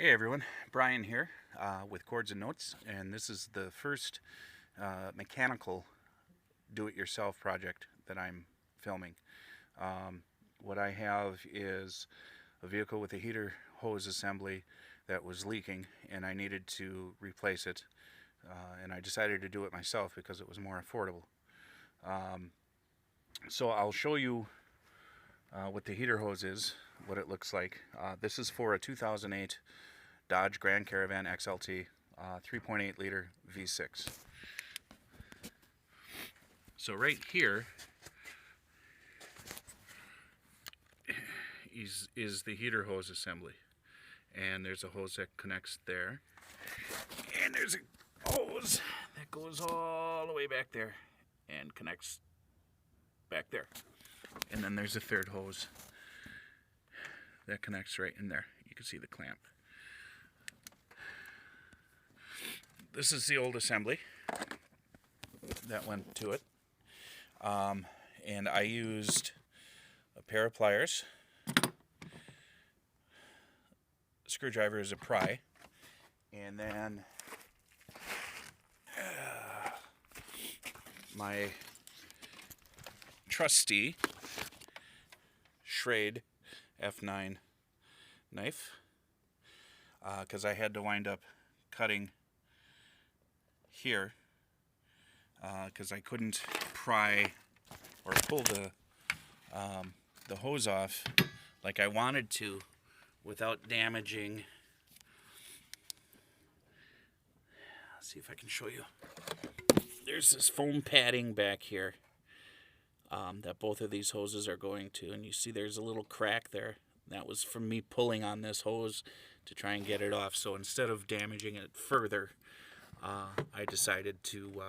Hey everyone, Brian here with Chords and Notes, and this is the first mechanical do-it-yourself project that I'm filming. What I have is a vehicle with a heater hose assembly that was leaking, and I needed to replace it, and I decided to do it myself because it was more affordable. So I'll show you what the heater hose is, what it looks like. This is for a 2008 Dodge Grand Caravan XLT 3.8 liter V6. So right here is the heater hose assembly, and there's a hose that connects there, and there's a hose that goes all the way back there and connects back there, and then there's a third hose that connects right in there. You can see the clamp. This is the old assembly that went to it, and I used a pair of pliers, a screwdriver is a pry, and then my trusty Schrade F9 knife, because I had to wind up cutting here because I couldn't pry or pull the hose off like I wanted to without damaging. Let's see if I can show you. There's this foam padding back here that both of these hoses are going to, and you see there's a little crack there. That was from me pulling on this hose to try and get it off. So instead of damaging it further, I decided to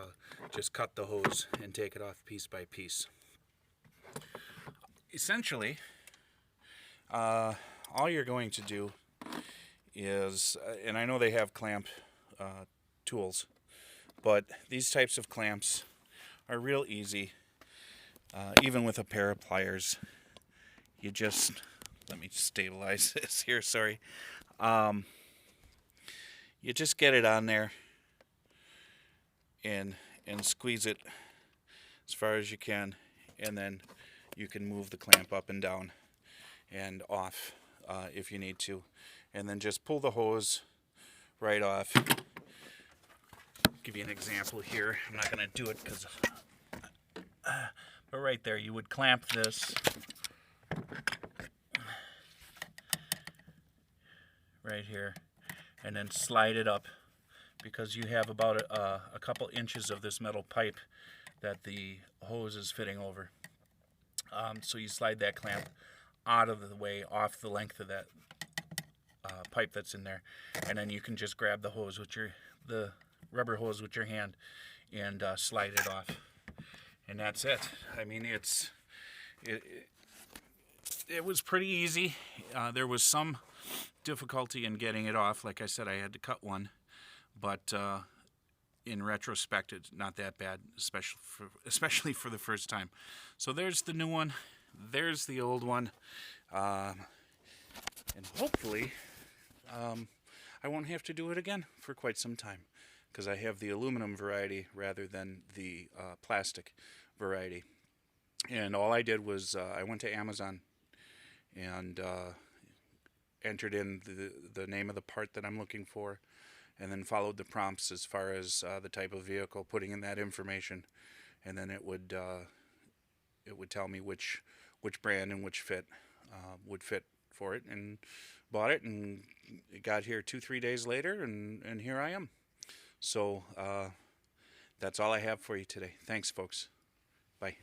just cut the hose and take it off piece by piece. Essentially, all you're going to do is, and I know they have clamp tools, but these types of clamps are real easy. Even with a pair of pliers, you just, let me stabilize this here, sorry. You just get it on there and squeeze it as far as you can, and then you can move the clamp up and down and off if you need to, and then just pull the hose right off. I'll give you an example here. I'm not going to do it because but right there you would clamp this right here and then slide it up, because you have about a couple inches of this metal pipe that the hose is fitting over. So you slide that clamp out of the way, off the length of that pipe that's in there, and then you can just grab the hose with the rubber hose with your hand and slide it off, and that's it. I mean, it was pretty easy. There was some difficulty in getting it off. Like I said, I had to cut one. But in retrospect, it's not that bad, especially for the first time. So there's the new one. There's the old one. And hopefully, I won't have to do it again for quite some time, because I have the aluminum variety rather than the plastic variety. And all I did was I went to Amazon and entered in the name of the part that I'm looking for, and then followed the prompts as far as the type of vehicle, putting in that information, and then it would tell me which brand and which fit would fit for it, and bought it, and it got here 2-3 days later, and here I am. So that's all I have for you today. Thanks, folks. Bye.